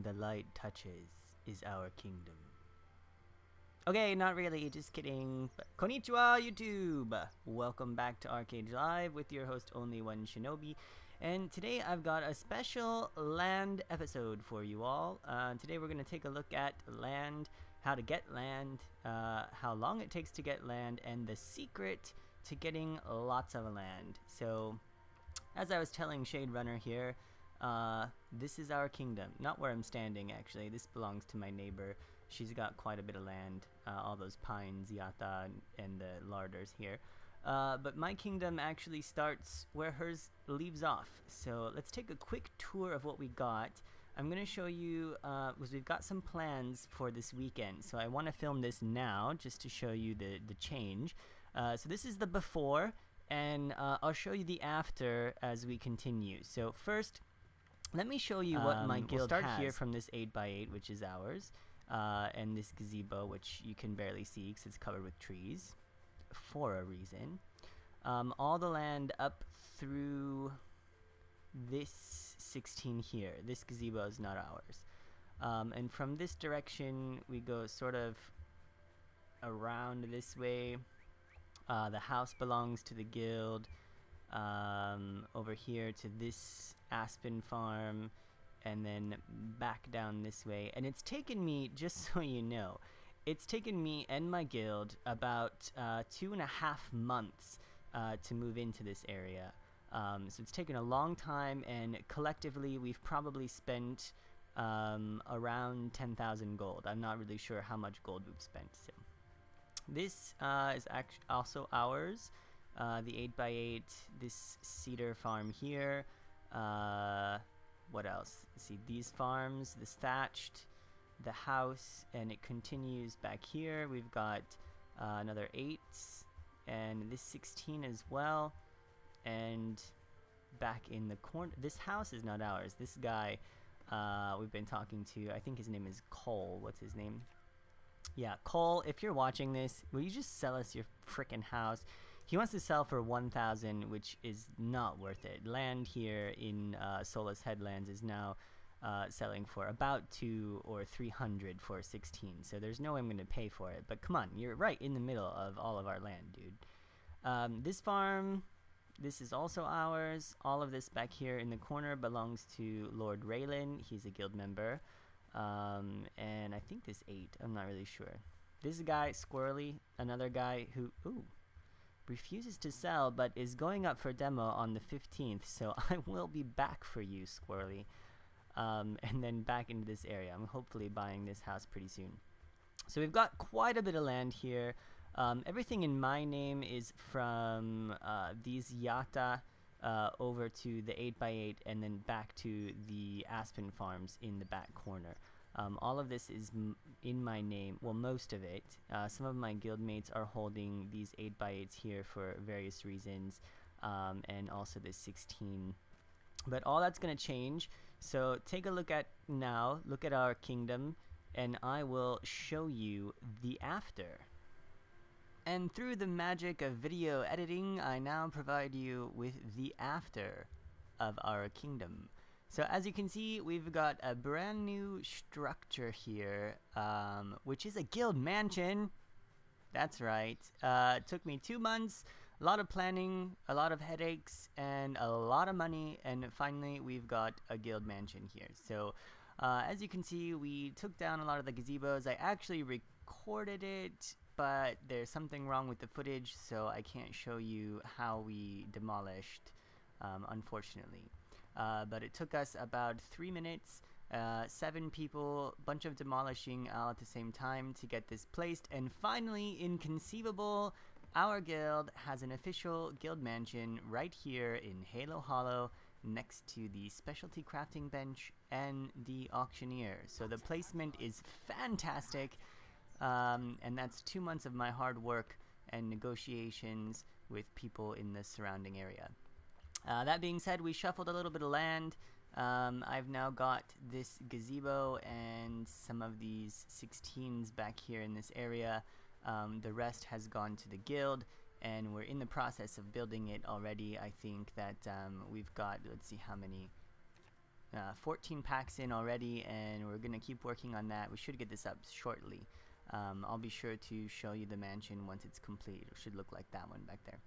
the light touches is our kingdom. Okay, not really, just kidding. But konnichiwa, YouTube! Welcome back to Archeage Live with your host OnlyOneShinobi. And today I've got a special land episode for you all. Today we're going to take a look at land, how to get land, how long it takes to get land, and the secret to getting lots of land. So, as I was telling Shade Runner here, this is our kingdom. Not where I'm standing, actually. This belongs to my neighbor. She's got quite a bit of land, all those pines, yata, and the larders here. But my kingdom actually starts where hers leaves off. So let's take a quick tour of what we got. I'm going to show you, because we've got some plans for this weekend. So I want to film this now, just to show you the change. So this is the before, and I'll show you the after as we continue. So first, let me show you what my guild has. We'll start here from this 8x8, which is ours. And this gazebo, which you can barely see because it's covered with trees for a reason. All the land up through this 16 here. This gazebo is not ours. And from this direction, we go sort of around this way. The house belongs to the guild. Over here to this aspen farm. And then back down this way. And it's taken me, just so you know, it's taken me and my guild about 2.5 months to move into this area. So it's taken a long time, and collectively we've probably spent around 10,000 gold. I'm not really sure how much gold we've spent. So this is actually also ours. The 8x8, this cedar farm here. What else? Let's see, these farms, this thatched, the house, and it continues back here. We've got another 8, and this 16 as well. And back in the corner, this house is not ours. This guy we've been talking to, I think his name is Cole. What's his name? Yeah, Cole, if you're watching this, will you just sell us your frickin' house? He wants to sell for 1,000, which is not worth it. Land here in Solus Headlands is now selling for about 200 or 300 for 16. So there's no way I'm going to pay for it. But come on, you're right in the middle of all of our land, dude. This farm, this is also ours. All of this back here in the corner belongs to Lord Raylan. He's a guild member. And I think this 8, I'm not really sure. This guy, Squirrely, another guy who, refuses to sell, but is going up for demo on the 15th, so I will be back for you, Squirrely. And then back into this area. I'm hopefully buying this house pretty soon. So we've got quite a bit of land here. Everything in my name is from these yata over to the 8x8 and then back to the aspen farms in the back corner. All of this is in my name, well, most of it. Some of my guildmates are holding these 8x8s here for various reasons, and also this 16. But all that's going to change, so take a look at now, look at our kingdom, and I will show you the after. And through the magic of video editing, I now provide you with the after of our kingdom. So as you can see, we've got a brand new structure here, which is a guild mansion. That's right. It took me 2 months, a lot of planning, a lot of headaches, and a lot of money, and finally we've got a guild mansion here. So as you can see, we took down a lot of the gazebos. I actually recorded it, but there's something wrong with the footage, so I can't show you how we demolished, unfortunately. But it took us about 3 minutes, 7 people, bunch of demolishing all at the same time to get this placed, and finally, Inconceivable, our guild has an official guild mansion right here in Halo Hollow, next to the specialty crafting bench and the auctioneer. So the placement is fantastic, and that's 2 months of my hard work and negotiations with people in the surrounding area. That being said, we shuffled a little bit of land. I've now got this gazebo and some of these 16s back here in this area. The rest has gone to the guild, and we're in the process of building it already. I think that we've got, let's see how many. 14 packs in already, and we're gonna keep working on that. We should get this up shortly. I'll be sure to show you the mansion once it's complete. It should look like that one back there.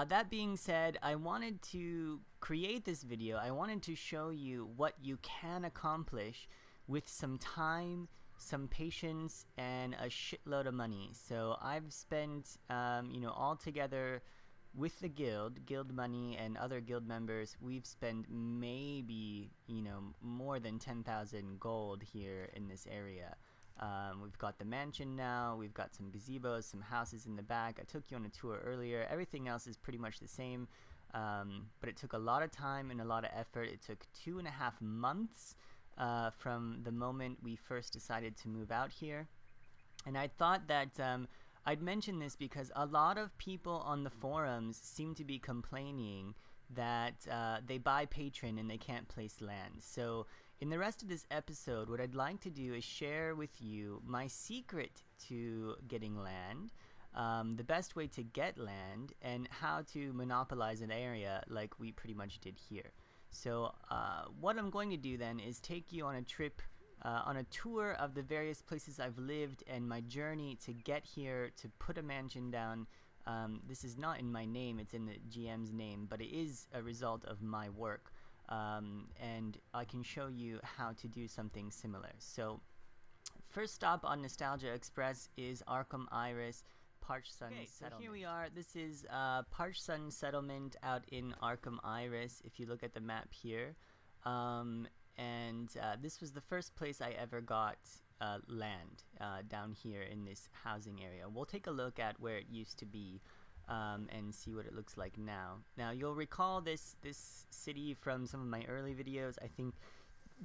That being said, I wanted to create this video. I wanted to show you what you can accomplish with some time, some patience, and a shitload of money. So I've spent, all together with the guild money and other guild members, we've spent maybe, more than 10,000 gold here in this area. We've got the mansion now, we've got some gazebos, some houses in the back. I took you on a tour earlier. Everything else is pretty much the same, but it took a lot of time and a lot of effort. It took 2.5 months from the moment we first decided to move out here. And I thought that I'd mention this because a lot of people on the forums seem to be complaining that they buy patron and they can't place land. So in the rest of this episode, what I'd like to do is share with you my secret to getting land, the best way to get land, and how to monopolize an area like we pretty much did here. So what I'm going to do then is take you on a trip, on a tour of the various places I've lived and my journey to get here, to put a mansion down. This is not in my name, it's in the GM's name, but it is a result of my work. And I can show you how to do something similar. So first stop on Nostalgia Express is Arkham Iris, Parched Sun Settlement. So here we are. This is Parched Sun Settlement out in Arkham Iris, if you look at the map here. This was the first place I ever got land down here in this housing area. We'll take a look at where it used to be and see what it looks like now. Now you'll recall this city from some of my early videos. I think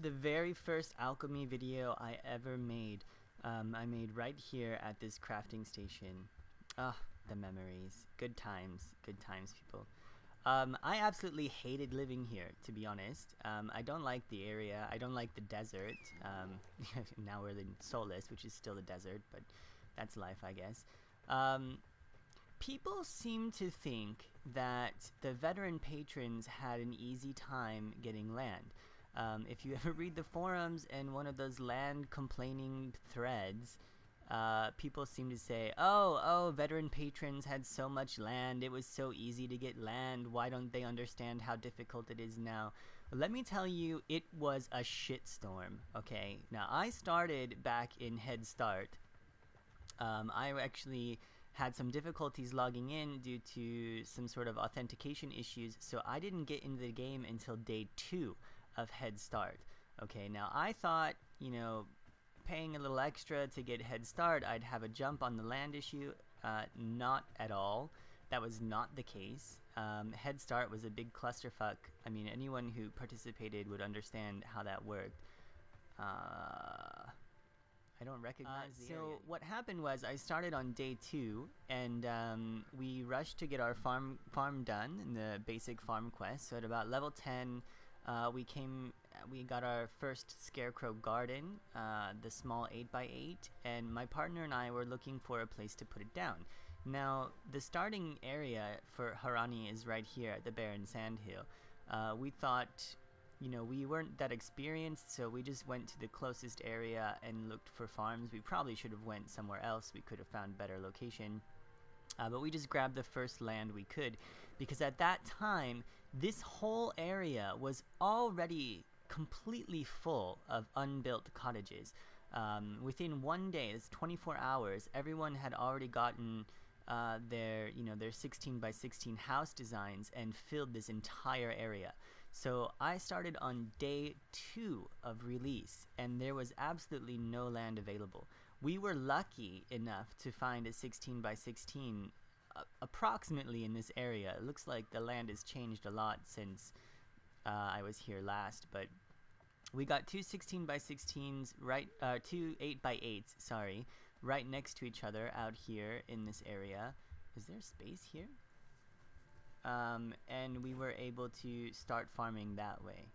the very first alchemy video I ever made, I made right here at this crafting station. Ah, the memories. Good times, people. I absolutely hated living here, to be honest. I don't like the area. I don't like the desert. Now we're in Solus, which is still the desert, but that's life, I guess. People seem to think that the veteran patrons had an easy time getting land. If you ever read the forums and one of those land complaining threads, people seem to say, oh, veteran patrons had so much land, it was so easy to get land, why don't they understand how difficult it is now? Well, let me tell you, it was a shitstorm, okay? Now, I started back in Head Start. I actually had some difficulties logging in due to some sort of authentication issues, so I didn't get into the game until day 2 of Head Start. Okay, now I thought, paying a little extra to get Head Start, I'd have a jump on the land issue. Not at all. That was not the case. Head Start was a big clusterfuck. I mean, anyone who participated would understand how that worked. I don't recognize the area. So what happened was I started on day 2, and we rushed to get our farm done in the basic farm quest. So at about level 10, we got our first scarecrow garden, the small 8x8, and my partner and I were looking for a place to put it down. Now, the starting area for Hourani is right here at the barren sandhill. We thought, we weren't that experienced, so we just went to the closest area and looked for farms. We probably should have went somewhere else. We could have found better location. But we just grabbed the first land we could, because at that time, this whole area was already completely full of unbuilt cottages. Within one day, it's 24 hours, everyone had already gotten their 16 by 16 house designs and filled this entire area. So I started on day 2 of release, and there was absolutely no land available. We were lucky enough to find a 16 by 16 approximately in this area. It looks like the land has changed a lot since I was here last, but we got 2 16 by 16s, right, 2 8 by 8s, sorry, right next to each other out here in this area. Is there space here? And we were able to start farming that way.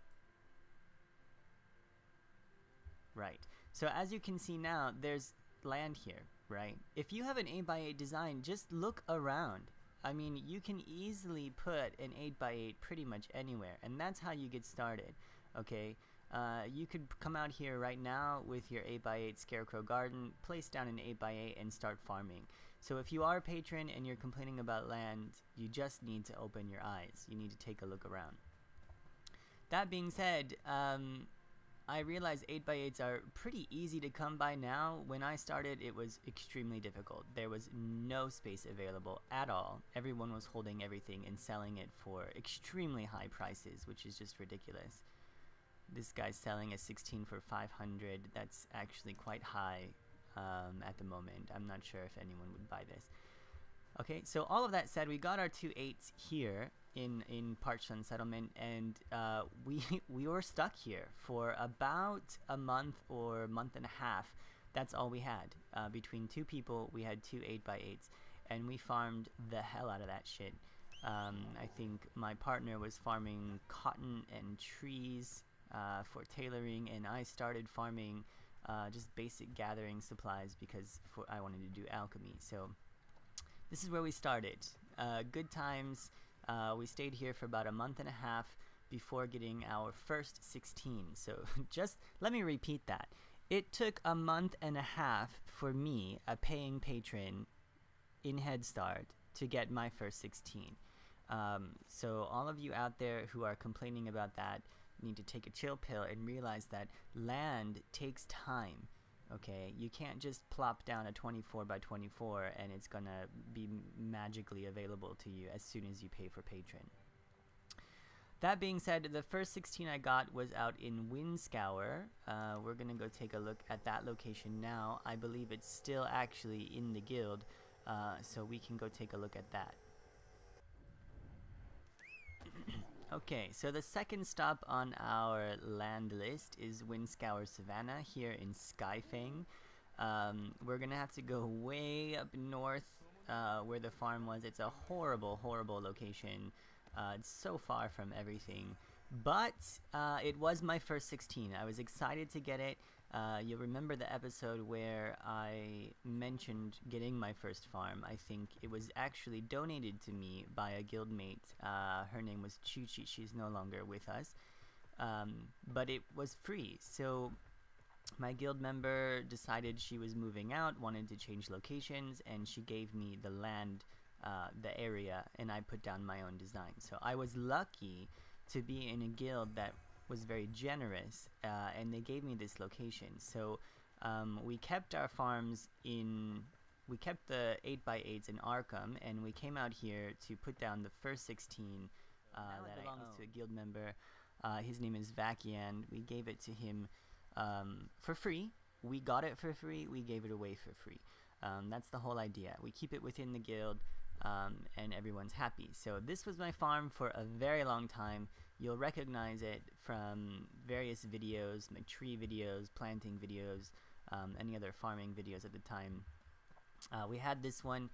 Right. So as you can see now, there's land here, right? If you have an 8x8 design, just look around. I mean, you can easily put an 8x8 pretty much anywhere, and that's how you get started. Okay, you could come out here right now with your 8x8 Scarecrow Garden, place down an 8x8 and start farming. So if you are a patron and you're complaining about land, you just need to open your eyes. You need to take a look around. That being said, I realize 8x8s are pretty easy to come by now. When I started, it was extremely difficult. There was no space available at all. Everyone was holding everything and selling it for extremely high prices, which is just ridiculous. This guy's selling a 16 for 500. That's actually quite high at the moment. I'm not sure if anyone would buy this. Okay, so all of that said, we got our 2 8s here in Parched Sun Settlement, and we were stuck here for about a month or month and a half. That's all we had. Between 2 people, we had 2 8x8s, and we farmed the hell out of that shit. I think my partner was farming cotton and trees for tailoring, and I started farming just basic gathering supplies because I wanted to do alchemy. So this is where we started. Good times. We stayed here for about a month and a half before getting our first 16. So just let me repeat that. It took a month and a half for me, a paying patron in Head Start, to get my first 16. So all of you out there who are complaining about that need to take a chill pill and realize that land takes time. Okay, you can't just plop down a 24 by 24 and it's gonna be magically available to you as soon as you pay for patron. That being said, the first 16 I got was out in Windscour. We're gonna go take a look at that location now. I believe it's still actually in the guild, so we can go take a look at that. Okay, so the second stop on our land list is Windscour Savannah here in Skything. We're gonna have to go way up north where the farm was. It's a horrible, horrible location. It's so far from everything. But it was my first 16. I was excited to get it. You'll remember the episode where I mentioned getting my first farm. I think it was actually donated to me by a guildmate. Her name was Chuchi. She's no longer with us. But it was free. So my guild member decided she was moving out, wanted to change locations, and she gave me the land, the area, and I put down my own design. So I was lucky to be in a guild that was very generous, and they gave me this location. So we kept our farms we kept the 8x8s in Arkham, and we came out here to put down the first 16 that belongs to a guild member. His name is Vakian. We gave it to him for free. We got it for free. We gave it away for free. That's the whole idea. We keep it within the guild, and everyone's happy. So this was my farm for a very long time. You'll recognize it from various videos, like tree videos, planting videos, any other farming videos at the time. We had this one.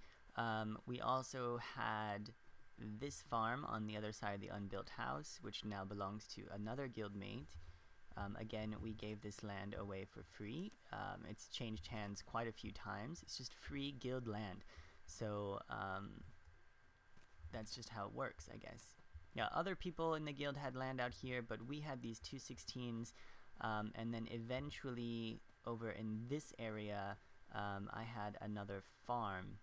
We also had this farm on the other side of the unbuilt house, which now belongs to another guildmate. Again, we gave this land away for free. It's changed hands quite a few times. It's just free guild land. So that's just how it works, I guess. Yeah, other people in the guild had land out here, but we had these 2 16s, and then eventually over in this area, I had another farm.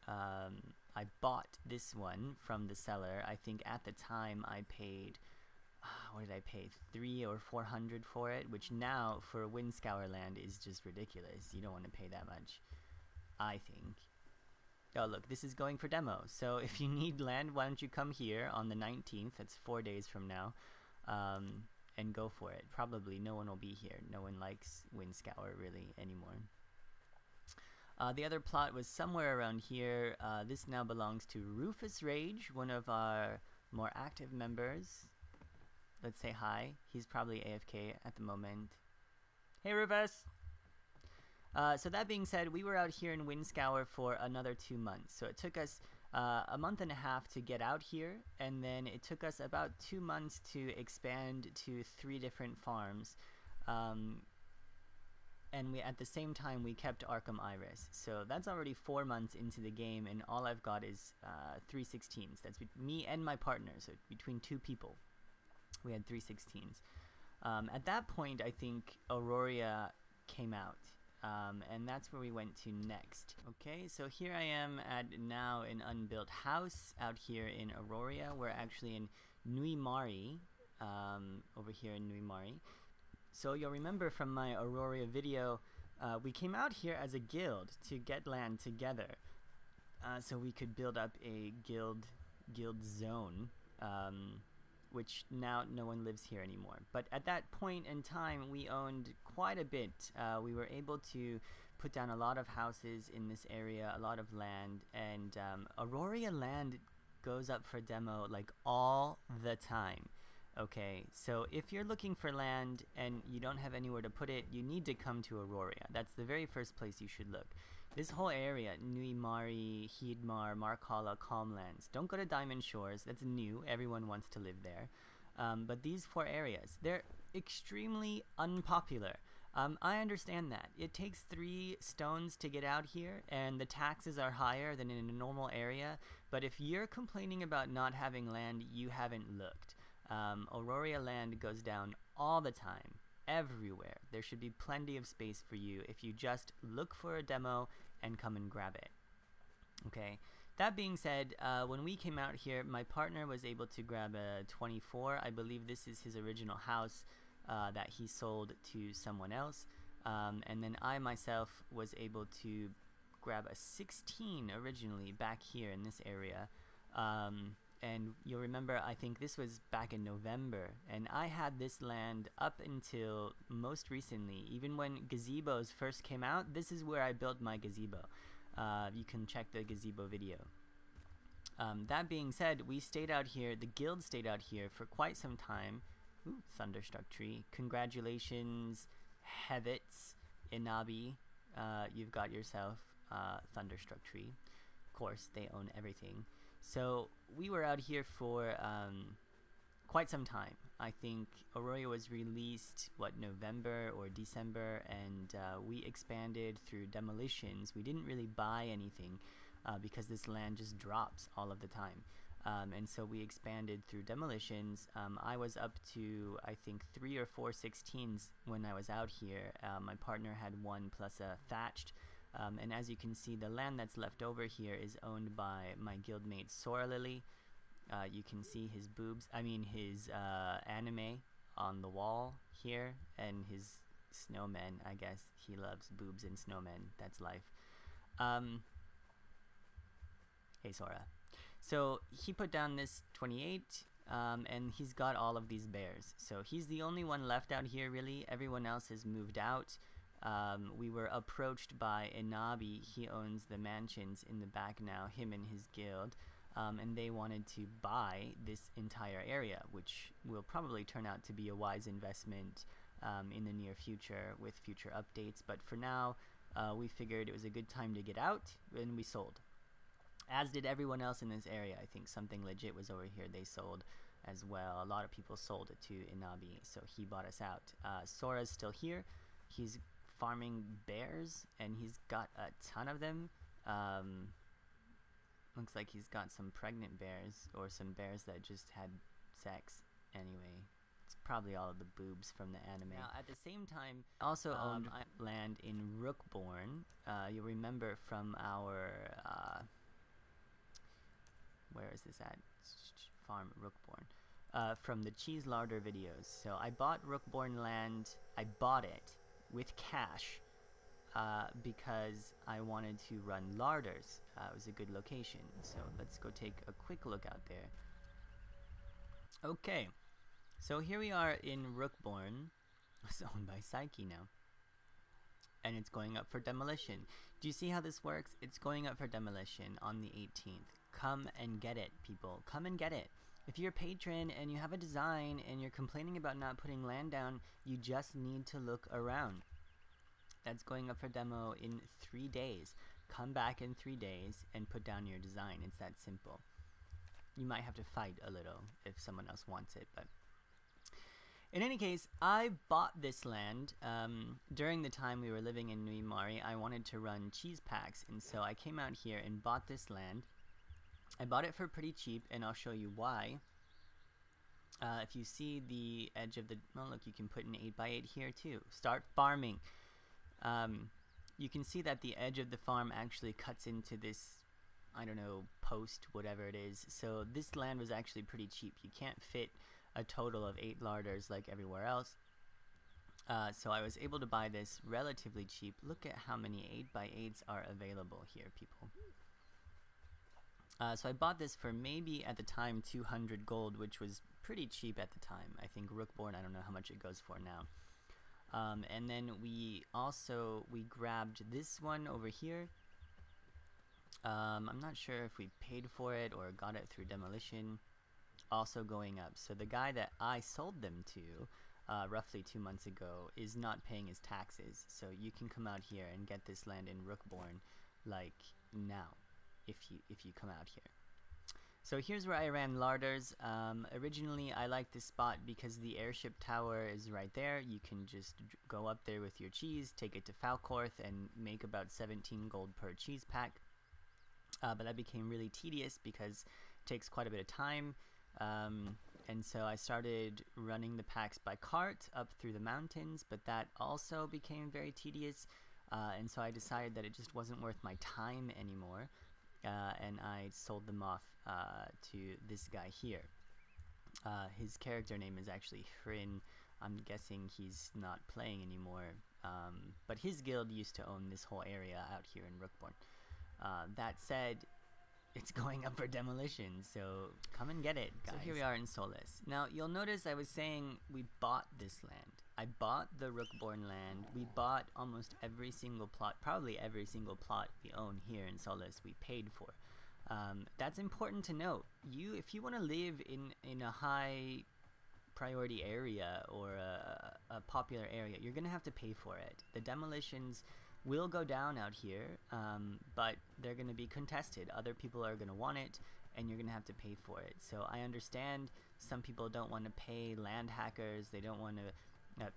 I bought this one from the seller. I think at the time I paid, what did I pay, 300 or 400 for it, which now for Windscour land is just ridiculous. You don't want to pay that much, I think. Oh look, this is going for demo, so if you need land, why don't you come here on the 19th, that's 4 days from now, and go for it. Probably no one will be here. No one likes Windscour really anymore. The other plot was somewhere around here. This now belongs to Rufus Rage, one of our more active members. Let's say hi. He's probably AFK at the moment. Hey Rufus! So that being said, we were out here in Windscour for another 2 months. So it took us a month and a half to get out here, and then it took us about 2 months to expand to 3 different farms. And at the same time we kept Arkham Iris. So that's already 4 months into the game, and all I've got is 3 16s. That's me and my partner, so between 2 people. We had 316s. At that point, I think Auroria came out, and that's where we went to next. Okay, so here I am at now an unbuilt house out here in Auroria. We're actually in Nuimari, over here in Nuimari. So you'll remember from my Auroria video, we came out here as a guild to get land together, so we could build up a guild zone, which now no one lives here anymore. But at that point in time, we owned quite a bit. We were able to put down a lot of houses in this area, a lot of land, and Auroria land goes up for demo like all the time. Okay, so if you're looking for land and you don't have anywhere to put it, you need to come to Auroria. That's the very first place you should look. This whole area, Nuimari, Hiedmar, Markala, Calmlands. Don't go to Diamond Shores, that's new, everyone wants to live there. But these 4 areas, they're extremely unpopular. I understand that. It takes 3 stones to get out here, and the taxes are higher than in a normal area, but if you're complaining about not having land, you haven't looked. Auroria land goes down all the time, everywhere. There should be plenty of space for you if you just look for a demo and come and grab it. Okay, that being said, when we came out here, my partner was able to grab a 24. I believe this is his original house that he sold to someone else, and then I myself was able to grab a 16 originally back here in this area. And you'll remember, I think this was back in November, and I had this land up until most recently. Even when gazebos first came out, this is where I built my gazebo. You can check the gazebo video. That being said, we stayed out here, the guild stayed out here for quite some time. Ooh, Thunderstruck Tree. Congratulations, Hevitz, Inabi. You've got yourself Thunderstruck Tree. Of course, they own everything. So we were out here for quite some time. I think Auroria was released, what, November or December, and we expanded through demolitions. We didn't really buy anything because this land just drops all of the time. And so we expanded through demolitions. I was up to, I think, 3 or 4 16s when I was out here. My partner had 1 plus a thatched. And as you can see, the land that's left over here is owned by my guildmate Sora Lily. You can see his boobs, his anime on the wall here, and his snowmen. I guess he loves boobs and snowmen. That's life. Hey Sora. So he put down this 28, and he's got all of these bears. So he's the only one left out here, really. Everyone else has moved out. We were approached by Inabi. He owns the mansions in the back now, him and his guild, and they wanted to buy this entire area, which will probably turn out to be a wise investment in the near future with future updates. But for now, we figured it was a good time to get out, and we sold. As did everyone else in this area. I think Something Legit was over here. They sold as well. A lot of people sold it to Inabi, so he bought us out. Sora's still here. He's farming bears, and he's got a ton of them. Looks like he's got some pregnant bears, or some bears that just had sex. Anyway, it's probably all of the boobs from the anime. Now, at the same time, also owned land in Rookborn. You'll remember from our where is this at? Farm Rookborn. From the cheese larder videos. So I bought Rookborn land. I bought it with cash because I wanted to run larders. It was a good location, so let's go take a quick look out there. Okay, so here we are in Rookborn. It's owned by Psyche now, and it's going up for demolition. Do you see how this works? It's going up for demolition on the 18th. Come and get it, people. Come and get it. If you're a patron and you have a design and you're complaining about not putting land down, you just need to look around. That's going up for demo in 3 days. Come back in 3 days and put down your design. It's that simple. You might have to fight a little if someone else wants it, but in any case, I bought this land during the time we were living in Nuimari. I wanted to run cheese packs, and so I came out here and bought this land. I bought it for pretty cheap, and I'll show you why. If you see the edge of the, oh look, you can put an 8x8 here too. Start farming. You can see that the edge of the farm actually cuts into this, I don't know, post, whatever it is. So this land was actually pretty cheap. You can't fit a total of 8 larders like everywhere else. So I was able to buy this relatively cheap. Look at how many 8x8s are available here, people. So I bought this for maybe at the time 200 gold, which was pretty cheap at the time. I think Rookborn, I don't know how much it goes for now. And then we grabbed this one over here. I'm not sure if we paid for it or got it through demolition. Also going up. So the guy that I sold them to roughly 2 months ago is not paying his taxes. So you can come out here and get this land in Rookborn like now if you come out here. So here's where I ran larders. Originally I liked this spot because the airship tower is right there. You can just go up there with your cheese, take it to Falcorth, and make about 17 gold per cheese pack. But that became really tedious because it takes quite a bit of time. And so I started running the packs by cart up through the mountains, but that also became very tedious. And so I decided that it just wasn't worth my time anymore. And I sold them off to this guy here. His character name is actually Frin. I'm guessing he's not playing anymore. But his guild used to own this whole area out here in Rookborn. That said, it's going up for demolition, so come and get it, guys. So here we are in Solus. Now, you'll notice I was saying we bought this land. I bought the Rookborn land. We bought almost every single plot, probably every single plot we own here in Solus, we paid for. That's important to note. If you want to live in a high priority area or a popular area, you're going to have to pay for it. The demolitions will go down out here, but they're going to be contested. Other people are going to want it, and you're going to have to pay for it. So I understand some people don't want to pay land hackers. They don't want to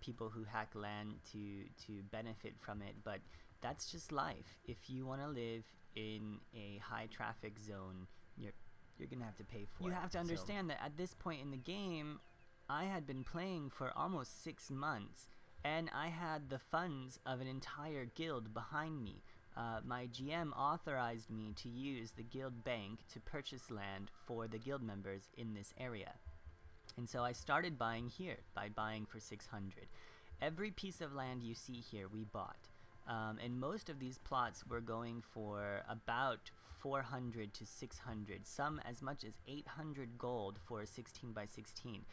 people who hack land to benefit from it, but that's just life. If you want to live in a high traffic zone, you're going to have to pay for it. You have to understand that at this point in the game, I had been playing for almost 6 months, and I had the funds of an entire guild behind me. My GM authorized me to use the guild bank to purchase land for the guild members in this area. And so I started buying here by buying for 600. Every piece of land you see here we bought. And most of these plots were going for about 400 to 600, some as much as 800 gold for a 16 by 16.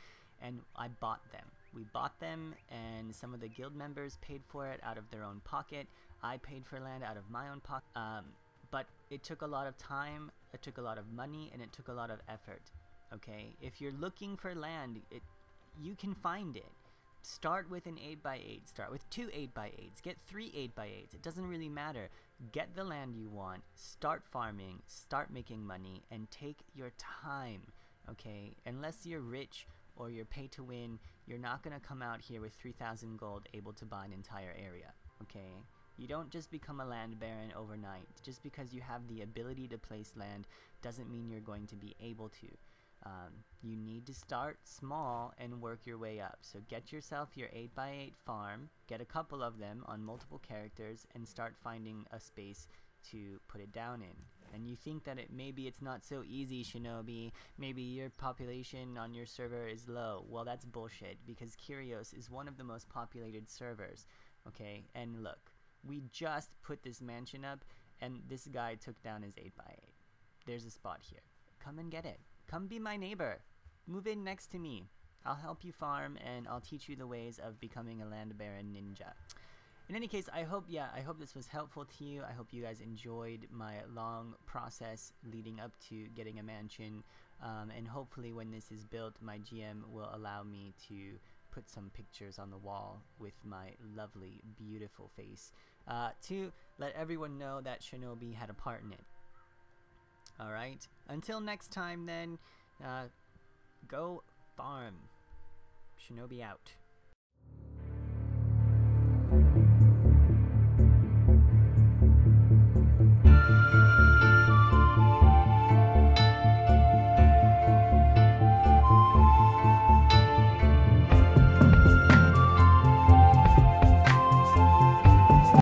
And I bought them. We bought them, and some of the guild members paid for it out of their own pocket. I paid for land out of my own pocket. But it took a lot of time, it took a lot of money, and it took a lot of effort. Okay? If you're looking for land, you can find it. Start with an 8x8, start with 2 8x8s, get 3 8x8s, it doesn't really matter. Get the land you want, start farming, start making money, and take your time, okay? Unless you're rich or you're pay to win, you're not gonna come out here with 3,000 gold able to buy an entire area, okay? You don't just become a land baron overnight. Just because you have the ability to place land doesn't mean you're going to be able to. You need to start small and work your way up. So get yourself your 8x8 farm, get a couple of them on multiple characters, and start finding a space to put it down in. And you think that maybe it's not so easy, Shinobi, maybe your population on your server is low. Well, that's bullshit, because Kyrios is one of the most populated servers, okay? And look, we just put this mansion up, and this guy took down his 8x8. There's a spot here. Come and get it. Come be my neighbor. Move in next to me. I'll help you farm, and I'll teach you the ways of becoming a land baron ninja. In any case, I hope this was helpful to you. I hope you guys enjoyed my long process leading up to getting a mansion. And hopefully when this is built, my GM will allow me to put some pictures on the wall with my lovely, beautiful face to let everyone know that Shinobi had a part in it. Alright, until next time then, go farm. Shinobi out.